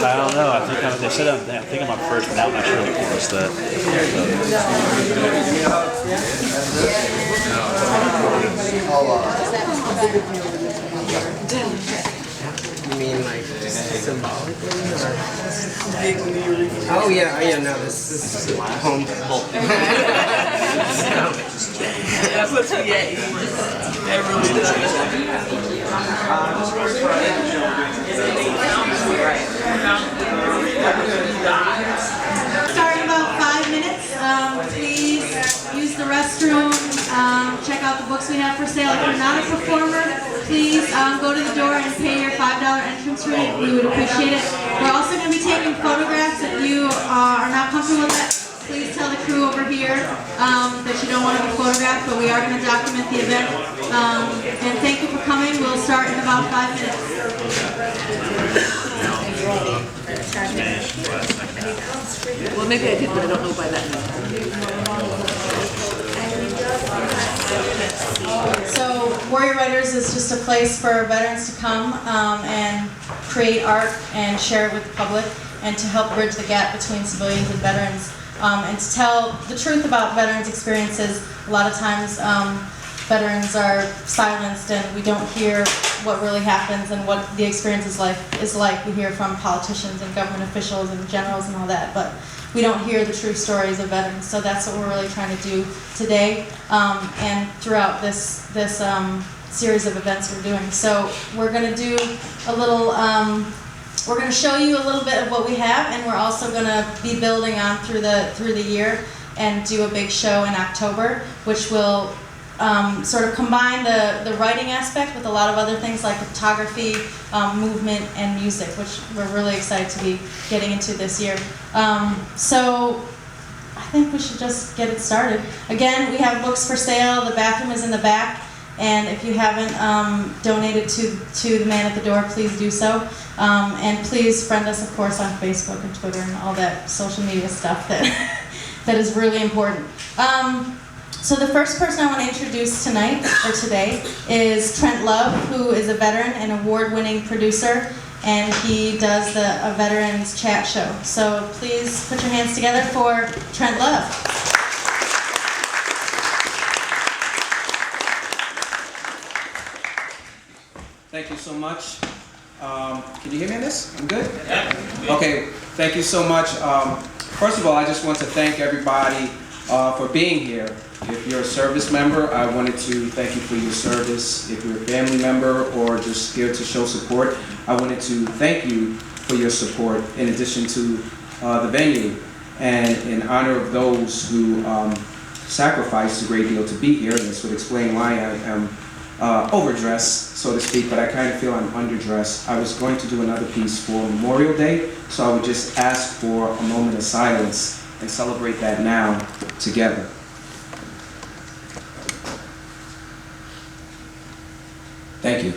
I don't know. I think they said I think I'm up first, but now I'm not sure of course that. You mean like symbolically? Or? Oh yeah, no, this is home. That's what you get. That really Start in about 5 minutes. Please use the restroom. Check out the books we have for sale. If you're not a performer, please go to the door and pay your $5 entrance rate. We would appreciate it. We're also going to be taking photographs. If you are not comfortable with that, please tell the crew over here that you don't want to be photographed, but we are going to document the event. And thank you for coming. We'll start in about 5 minutes. Well, maybe I did, but I don't know by that name. So Warrior Writers is just a place for veterans to come and create art and share it with the public and to help bridge the gap between civilians and veterans and to tell the truth about veterans' experiences. A lot of times veterans are silenced and we don't hear what really happens and what the experience is like. We hear from politicians and government officials and generals and all that, but we don't hear the true stories of veterans. So that's what we're really trying to do today and throughout this series of events we're doing. So we're going to do a little, we're going to show you a little bit of what we have, and we're also going to be building on through the year and do a big show in October, which will sort of combine the writing aspect with a lot of other things like photography, movement, and music, which we're really excited to be getting into this year. So I think we should just get it started. Again, we have books for sale. The bathroom is in the back, and if you haven't donated to the man at the door, please do so. And please friend us, of course, on Facebook and Twitter and all that social media stuff that is really important. So the first person I want to introduce tonight, or today, is Trent Love, who is a veteran and award-winning producer, and he does a Veterans Chat Show. So please put your hands together for Trent Love. Thank you so much. Can you hear me on this? I'm good? Yeah. Okay, thank you so much. First of all, I just want to thank everybody for being here. If you're a service member, I wanted to thank you for your service. If you're a family member or just scared to show support, I wanted to thank you for your support in addition to the venue. And in honor of those who sacrificed a great deal to be here, and this would explain why I am overdressed, so to speak, but I kind of feel I'm underdressed. I was going to do another piece for Memorial Day, so I would just ask for a moment of silence and celebrate that now together. Thank you.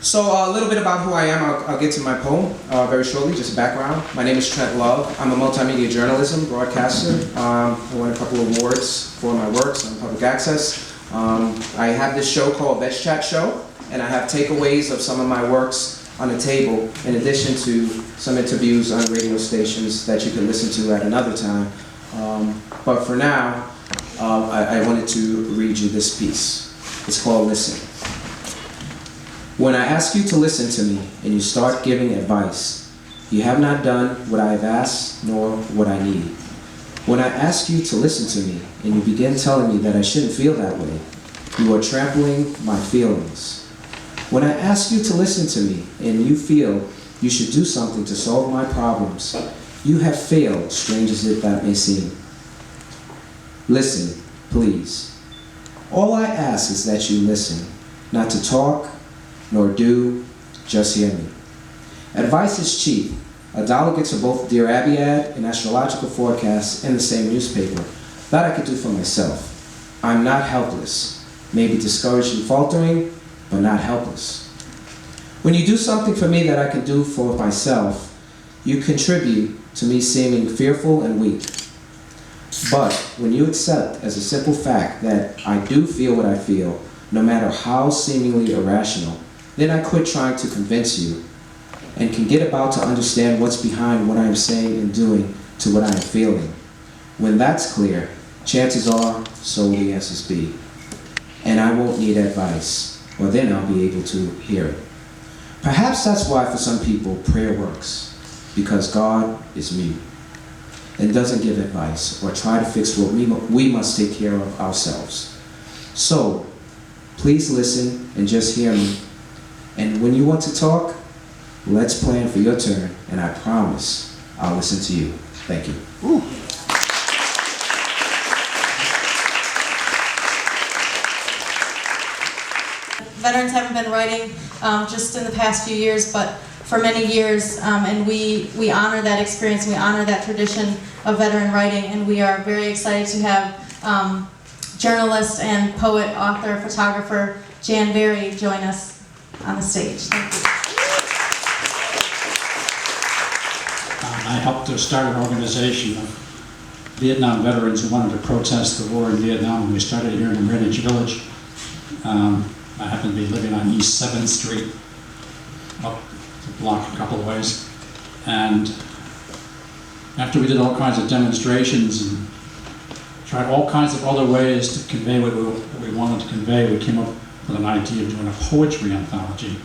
So a little bit about who I am. I'll get to my poem very shortly, just background. My name is Trent Love. I'm a multimedia journalism broadcaster. I won a couple of awards for my works on public access. I have this show called Vets Chat Show, and I have takeaways of some of my works on the table, in addition to some interviews on radio stations that you can listen to at another time. But for now, I wanted to read you this piece. It's called Listen. When I ask you to listen to me and you start giving advice, you have not done what I have asked nor what I need. When I ask you to listen to me and you begin telling me that I shouldn't feel that way, you are trampling my feelings. When I ask you to listen to me and you feel you should do something to solve my problems, you have failed, strange as that may seem. Listen, please. All I ask is that you listen, not to talk, nor do, just hear me. Advice is cheap. $1 gets a both Dear Abby ad and astrological forecasts in the same newspaper. That I could do for myself. I'm not helpless. Maybe discouraged and faltering, but not helpless. When you do something for me that I can do for myself, you contribute to me seeming fearful and weak. But when you accept as a simple fact that I do feel what I feel, no matter how seemingly irrational, then I quit trying to convince you and can get about to understand what's behind what I am saying and doing to what I am feeling. When that's clear, chances are, so will the answers be. And I won't need advice, or then I'll be able to hear it. Perhaps that's why for some people prayer works, because God is mute and doesn't give advice or try to fix what we must take care of ourselves. So, please listen and just hear me. And when you want to talk, let's plan for your turn, and I promise I'll listen to you. Thank you. Ooh. Veterans haven't been writing just in the past few years, but for many years, and we honor that experience, we honor that tradition of veteran writing, and we are very excited to have journalist and poet, author, photographer Jan Berry join us on the stage. Thank you. I helped to start an organization of Vietnam veterans who wanted to protest the war in Vietnam. We started here in Greenwich Village. I happen to be living on East 7th Street, up the block a couple of ways. And after we did all kinds of demonstrations and tried all kinds of other ways to convey what we wanted to convey, we came up with an idea of doing a poetry anthology.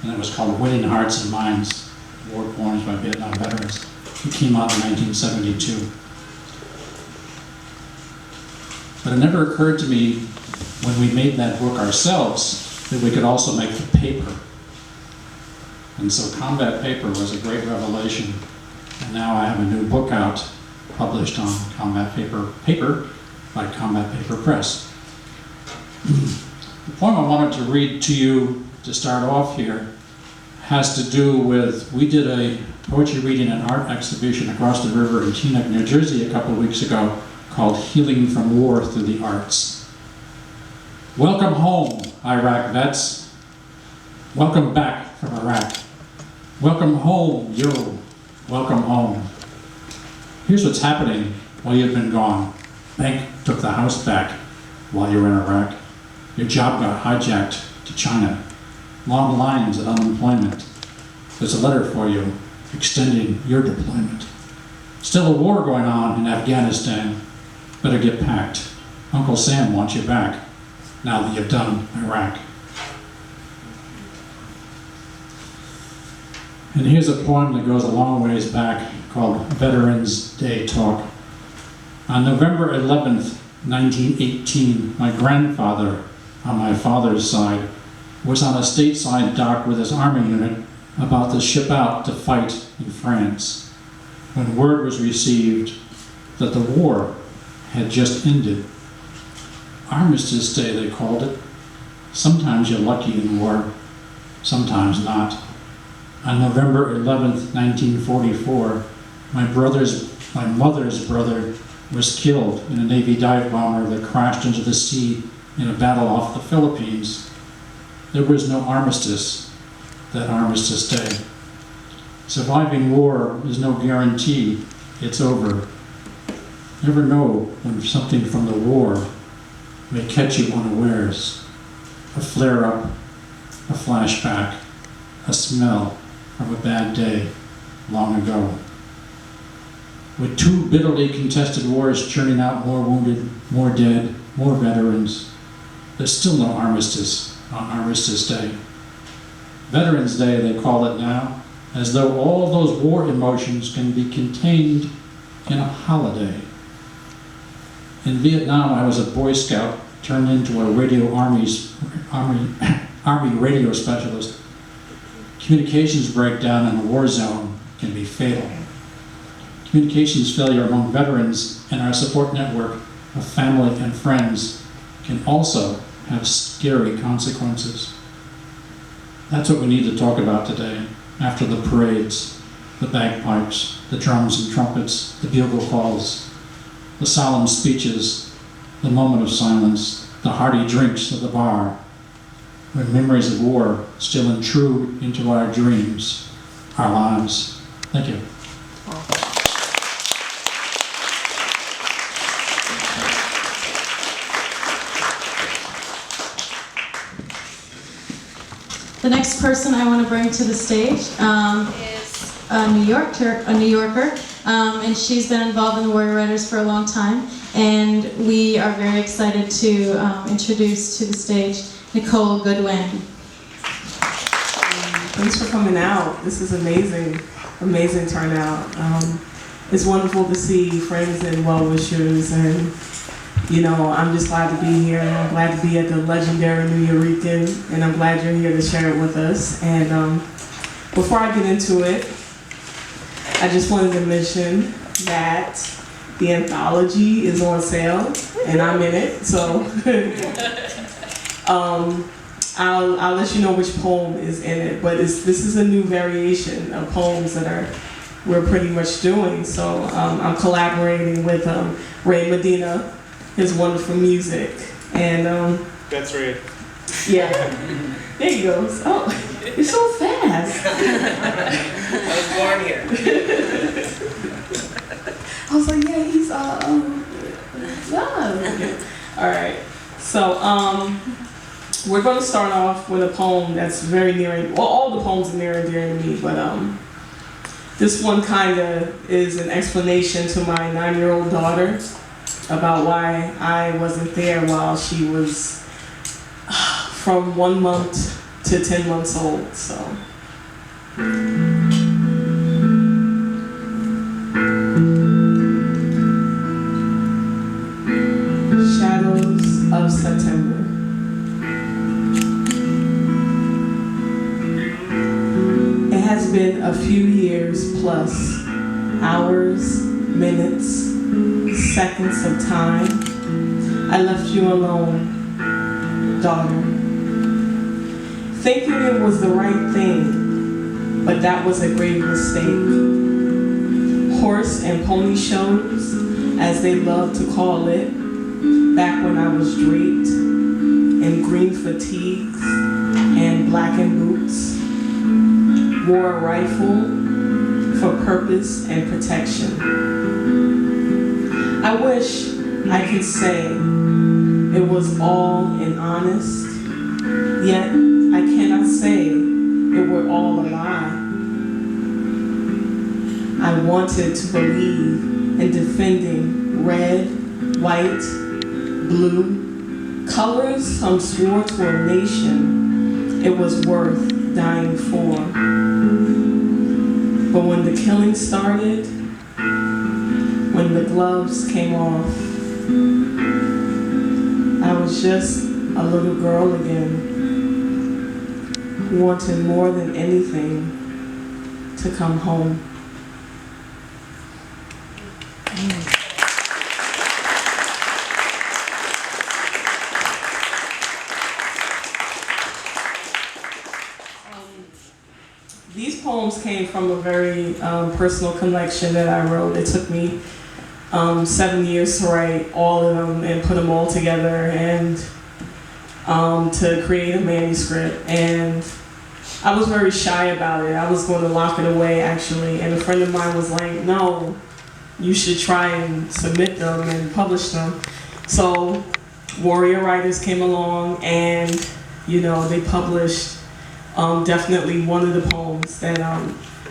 And it was called Winning Hearts and Minds, War Poems by Vietnam Veterans. It came out in 1972. But it never occurred to me when we made that book ourselves that we could also make the paper. And so Combat Paper was a great revelation. And now I have a new book out published on Combat Paper by Combat Paper Press. The poem I wanted to read to you to start off here has to do with, we did a poetry reading and art exhibition across the river in Teaneck, New Jersey a couple of weeks ago called Healing from War Through the Arts. Welcome home, Iraq vets. Welcome back from Iraq. Welcome home, yo. Welcome home. Here's what's happening while you've been gone. Bank took the house back while you were in Iraq. Your job got hijacked to China. Long lines at unemployment. There's a letter for you extending your deployment. Still a war going on in Afghanistan. Better get packed. Uncle Sam wants you back now that you've done Iraq. And here's a poem that goes a long ways back called Veterans Day Talk. On November 11th, 1918, my grandfather, on my father's side, was on a stateside dock with his army unit about to ship out to fight in France, when word was received that the war had just ended. Armistice Day, they called it. Sometimes you're lucky in war, sometimes not. On November 11th, 1944, my mother's brother was killed in a Navy dive bomber that crashed into the sea in a battle off the Philippines. There was no armistice that Armistice Day. Surviving war is no guarantee it's over. Never know when something from the war may catch you unawares. A flare-up, a flashback, a smell from a bad day long ago. With two bitterly contested wars churning out more wounded, more dead, more veterans, there's still no armistice on Armistice Day. Veterans Day, they call it now, as though all of those war emotions can be contained in a holiday. In Vietnam, I was a Boy Scout turned into a Army radio specialist. Communications breakdown in a war zone can be fatal. Communications failure among veterans and our support network of family and friends can also have scary consequences. That's what we need to talk about today, after the parades, the bagpipes, the drums and trumpets, the bugle calls, the solemn speeches, the moment of silence, the hearty drinks at the bar, when memories of war still intrude into our dreams, our lives. Thank you. The next person I want to bring to the stage is a New Yorker, and she's been involved in the Warrior Writers for a long time. And we are very excited to introduce to the stage Nicole Goodwin. Thanks for coming out. This is amazing, amazing turnout. It's wonderful to see friends and well-wishers, and I'm just glad to be here. I'm glad to be at the legendary Nuyorican, and I'm glad you're here to share it with us. And before I get into it, I just wanted to mention that the anthology is on sale, and I'm in it, so I'll let you know which poem is in it, but this is a new variation of poems that we're pretty much doing. So I'm collaborating with Ray Medina, his wonderful music, and That's right. yeah, there he goes. Oh, you're so fast. I was born here. I was like, yeah, he's love. All right, so we're going to start off with a poem that's very near and well, all the poems are near and dear to me, but this one kind of is an explanation to my 9-year-old daughter about why I wasn't there while she was from 1 month to 10 months old. So. Shadows of September. It has been a few years plus, hours, minutes, seconds of time. I left you alone, daughter. Thinking it was the right thing, but that was a grave mistake. Horse and pony shows, as they loved to call it, back when I was draped in green fatigues and blackened boots, wore a rifle for purpose and protection. I wish I could say it was all in honest, yet I cannot say it were all a lie. I wanted to believe in defending red, white, blue, colors some swore to a nation it was worth dying for. But when the killing started, when the gloves came off, I was just a little girl again, who wanted more than anything to come home. These poems came from a very personal collection that I wrote. It took me 7 years to write all of them and put them all together and to create a manuscript. And I was very shy about it. I was going to lock it away, actually. And a friend of mine was like, no, you should try and submit them and publish them. So Warrior Writers came along and, they published definitely one of the poems that,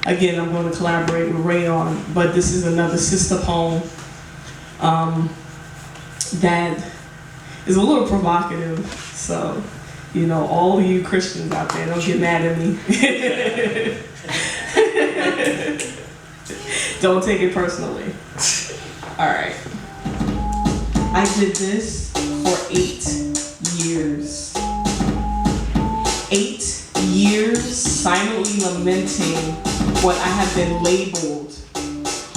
again, I'm going to collaborate with Ray on. But this is another sister poem that is a little provocative. So, all of you Christians out there, don't get mad at me. Don't take it personally. All right. I did this for 8 years. 8 years silently lamenting what I have been labeled,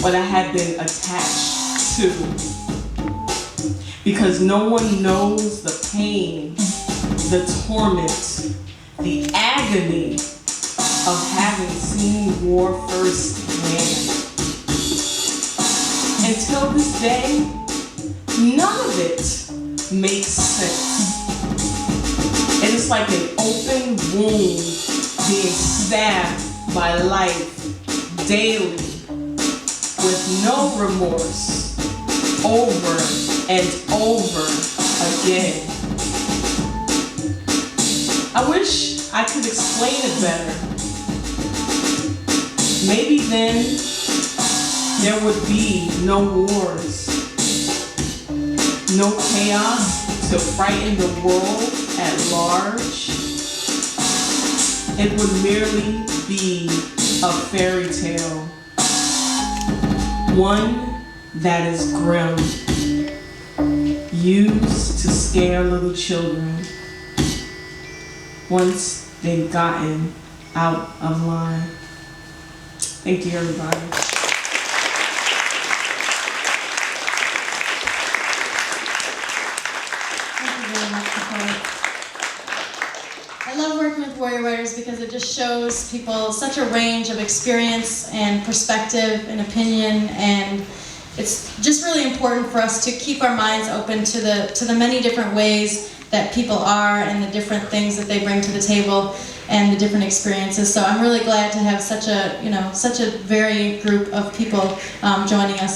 what I have been attached to. Because no one knows the pain, the torment, the agony of having seen war firsthand. Until this day, none of it makes sense. And it's like an open wound being stabbed by life daily with no remorse, over and over again. I wish I I could explain it better, maybe then there would be no wars, no chaos to frighten the world at large. It would merely be a fairy tale, one that is grim, used to scare little children once they've gotten out of line. Thank you, everybody. Thank you very much, Nicole. I love working with Warrior Writers because it just shows people such a range of experience and perspective and opinion, and it's just really important for us to keep our minds open to the many different ways that people are and the different things that they bring to the table and the different experiences. So I'm really glad to have such a varied group of people joining us